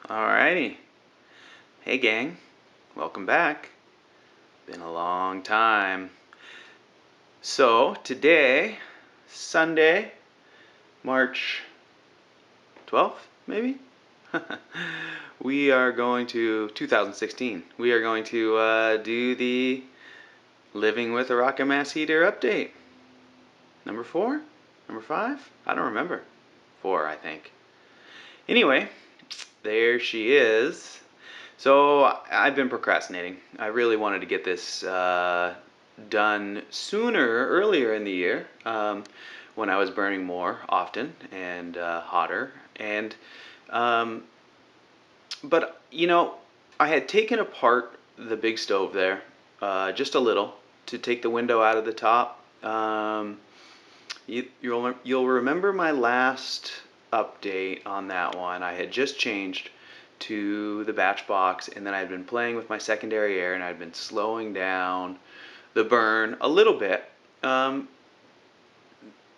Alrighty. Hey gang, welcome back. Been a long time. So today, Sunday, March 12th, maybe? We are going to 2016. We are going to do the Living with a Rocket Mass Heater update. Number 4? Number 5? I don't remember. 4, I think. Anyway, there she is. So I've been procrastinating. I really wanted to get this done earlier in the year, when I was burning more often and hotter. And but I had taken apart the big stove there, just a little, to take the window out of the top. You'll remember my last update on that one. I had just changed to the batch box, and then I'd been playing with my secondary air, and I'd been slowing down the burn a little bit,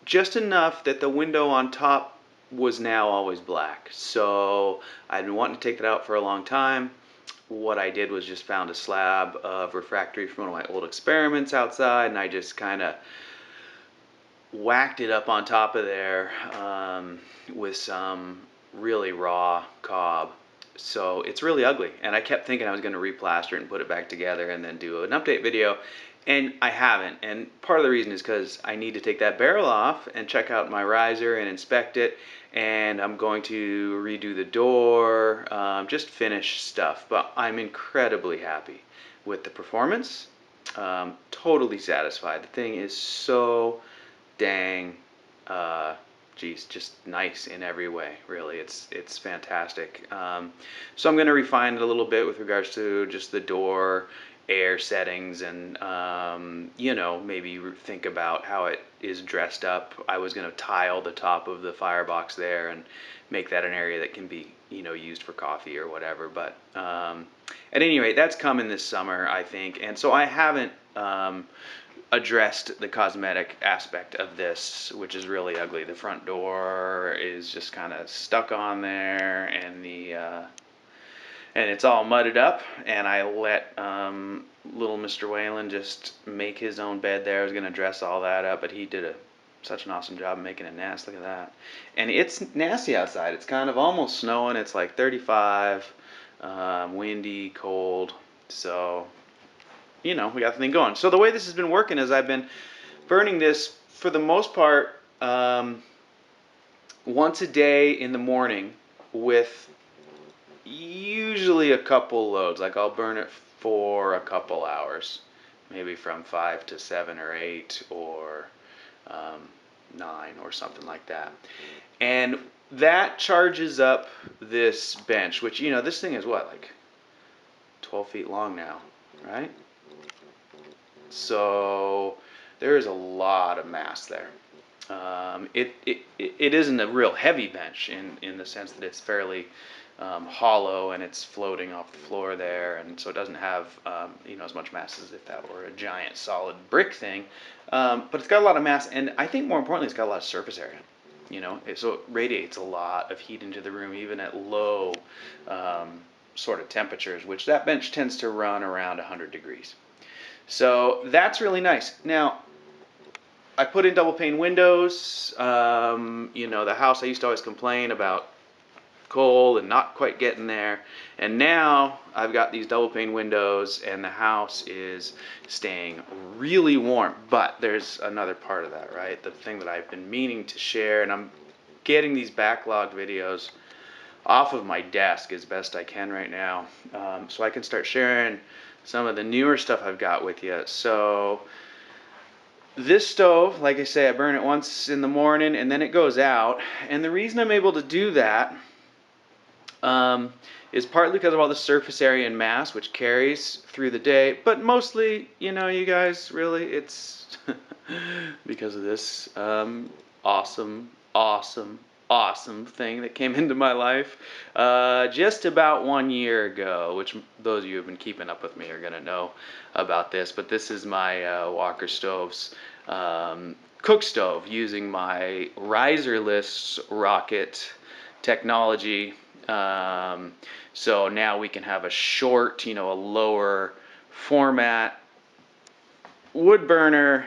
just enough that the window on top was now always black. So I'd been wanting to take that out for a long time. What I did was just found a slab of refractory from one of my old experiments outside, and I just kind of whacked it up on top of there with some really raw cob. So it's really ugly, and I kept thinking I was going to replaster it and put it back together and then do an update video, and I haven't. And part of the reason is because I need to take that barrel off and check out my riser and inspect it, and I'm going to redo the door, just finish stuff. But I'm incredibly happy with the performance. Totally satisfied. The thing is so dang, just nice in every way. Really, it's fantastic. So I'm going to refine it a little bit with regards to just the door air settings, and maybe think about how it is dressed up. I was going to tile the top of the firebox there and make that an area that can be used for coffee or whatever. But at any rate, that's coming this summer, I think. And so I haven't addressed the cosmetic aspect of this, which is really ugly. The front door is just kind of stuck on there, and and it's all mudded up. And I let little Mr. Whalen just make his own bed there. I was gonna dress all that up, but he did such an awesome job making it nasty. Look at that. And it's nasty outside. It's kind of almost snowing. It's like 35, windy, cold. So we got the thing going. So the way this has been working is I've been burning this for the most part once a day in the morning, with usually a couple loads. Like I'll burn it for a couple hours, maybe from 5 to 7 or 8 or 9 or something like that. And that charges up this bench, which this thing is what, like 12 feet long now, right? So there is a lot of mass there. It isn't a real heavy bench in the sense that it's fairly hollow, and it's floating off the floor there, and so it doesn't have as much mass as if that were a giant solid brick thing. But it's got a lot of mass, and I think more importantly, it's got a lot of surface area. So it radiates a lot of heat into the room, even at low sort of temperatures, which that bench tends to run around 100 degrees. So that's really nice. Now, I put in double pane windows. The house, I used to always complain about cold and not quite getting there. And now I've got these double pane windows, and the house is staying really warm. But there's another part of that, right? The thing that I've been meaning to share, and I'm getting these backlogged videos off of my desk as best I can right now, so I can start sharing some of the newer stuff I've got with you. So this stove, like I say, I burn it once in the morning and then it goes out. And the reason I'm able to do that is partly because of all the surface area and mass, which carries through the day. But mostly, you guys, really, it's because of this awesome thing that came into my life just about 1 year ago, which those of you who have been keeping up with me are going to know about this. But this is my Walker Stove's cook stove, using my riserless rocket technology. So now we can have a short, a lower format wood burner,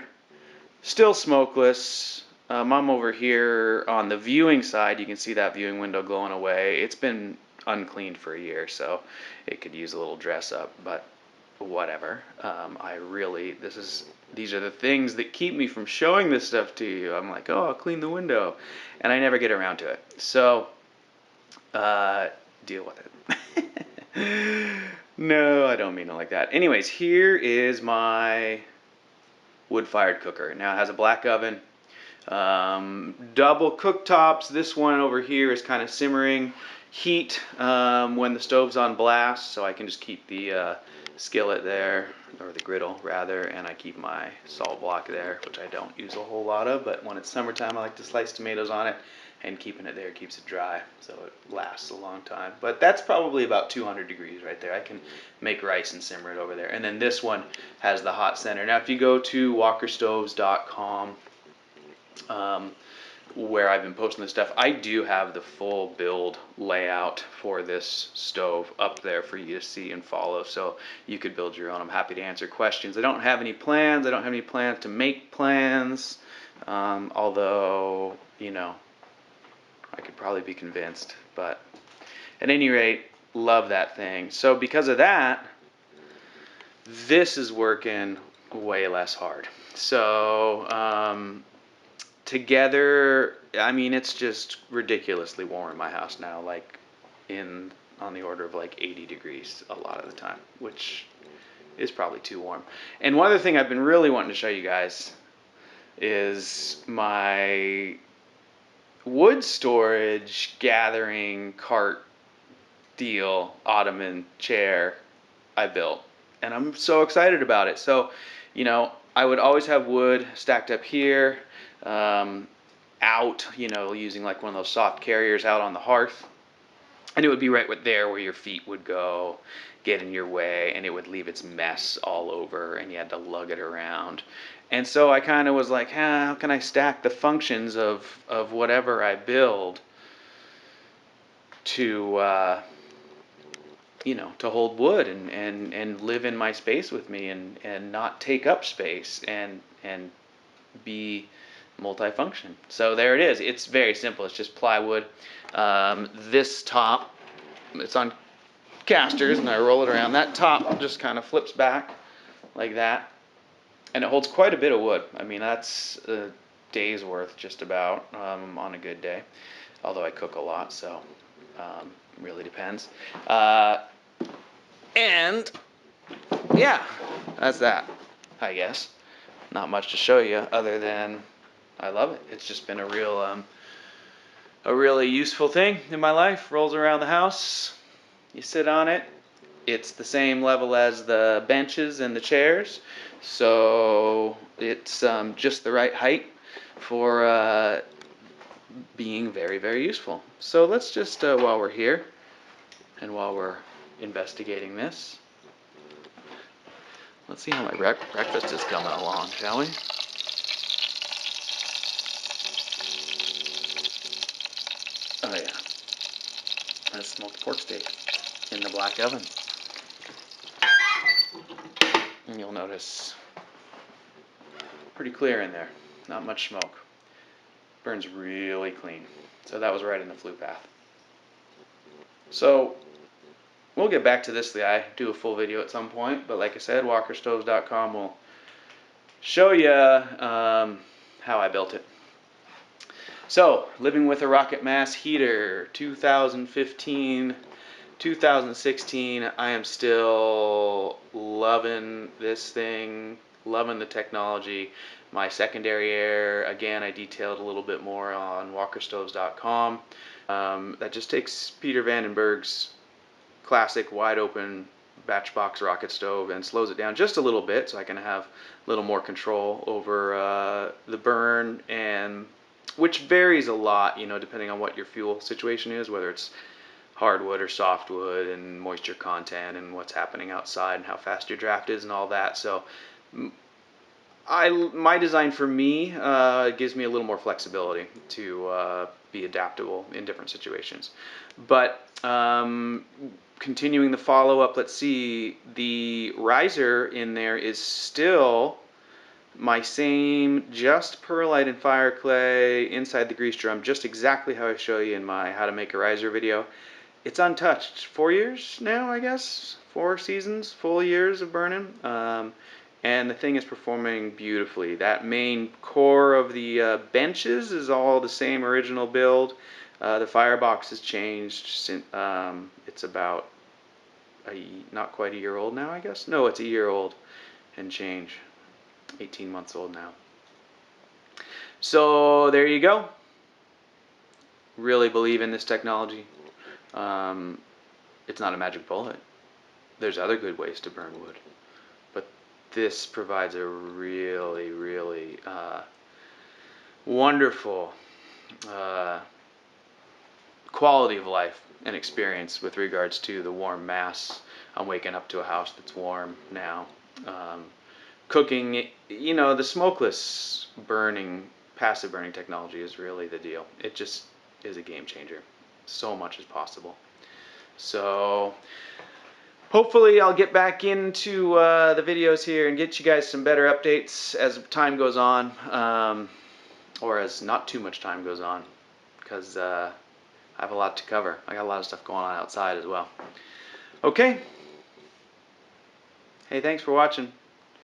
still smokeless. I'm over here on the viewing side. You can see that viewing window glowing away. It's been uncleaned for a year, so it could use a little dress up, but whatever. These are the things that keep me from showing this stuff to you. I'm like, oh, I'll clean the window, and I never get around to it. So, deal with it. No, I don't mean it like that. Anyways, here is my wood-fired cooker. Now it has a black oven, double cooktops. This one over here is kind of simmering heat when the stove's on blast, so I can just keep the skillet there, or the griddle rather, and I keep my salt block there, which I don't use a whole lot of, but when it's summertime I like to slice tomatoes on it, and keeping it there keeps it dry so it lasts a long time. But that's probably about 200 degrees right there. I can make rice and simmer it over there. And then this one has the hot center. Now if you go to walkerstoves.com, where I've been posting this stuff, I do have the full build layout for this stove up there for you to see and follow, so you could build your own. I'm happy to answer questions. I don't have any plans. I don't have any plans to make plans, although, I could probably be convinced. But at any rate, love that thing. So because of that, this is working way less hard. So together, I mean, it's just ridiculously warm in my house now, like on the order of like 80 degrees a lot of the time, which is probably too warm. And one other thing I've been really wanting to show you guys is my wood storage gathering cart deal ottoman chair I built, and I'm so excited about it. So, I would always have wood stacked up here, out, using like one of those soft carriers out on the hearth, and it would be right there where your feet would go, get in your way, and it would leave its mess all over, and you had to lug it around. And so I kind of was like, how can I stack the functions of whatever I build to to hold wood and live in my space with me, and not take up space, and be multifunction. So there it is. It's very simple. It's just plywood. This top, it's on casters, and I roll it around. That top just kind of flips back like that, and it holds quite a bit of wood. I mean, that's a day's worth just about, on a good day, although I cook a lot, so really depends. And yeah, that's that, I guess. Not much to show you other than I love it. It's just been a really useful thing in my life. Rolls around the house, you sit on it. It's the same level as the benches and the chairs, so it's just the right height for being very, very useful. So let's just, while we're here and while we're investigating this, let's see how my breakfast is coming along, shall we? Oh yeah, a smoked pork steak in the black oven. And you'll notice pretty clear in there, not much smoke. Burns really clean. So that was right in the flue path. So we'll get back to this guy, do a full video at some point, but like I said, walkerstoves.com will show you how I built it. So, living with a rocket mass heater, 2015, 2016, I am still loving this thing, loving the technology. My secondary air, again, I detailed a little bit more on walkerstoves.com. That just takes Peter Berg's classic wide open batch box rocket stove and slows it down just a little bit, so I can have a little more control over the burn, and which varies a lot, depending on what your fuel situation is, whether it's hardwood or softwood, and moisture content, and what's happening outside, and how fast your draft is, and all that. So My design for me gives me a little more flexibility to be adaptable in different situations. But continuing the follow up, let's see, the riser in there is still my same, just perlite and fire clay inside the grease drum, just exactly how I show you in my how to make a riser video. It's untouched. 4 years now, I guess. 4 seasons, full years of burning. And the thing is performing beautifully. That main core of the benches is all the same original build. The firebox has changed since it's about not quite a year old now, I guess. No, it's a year old and change. 18 months old now. So there you go. Really believe in this technology. It's not a magic bullet. There's other good ways to burn wood, but this provides a really, really wonderful quality of life and experience with regards to the warm mass. I'm waking up to a house that's warm now. Cooking, the smokeless burning, passive burning technology is really the deal. It just is a game changer. So much is possible. So hopefully I'll get back into the videos here and get you guys some better updates as time goes on, or as not too much time goes on, because I have a lot to cover. I got a lot of stuff going on outside as well. Okay. Hey, thanks for watching.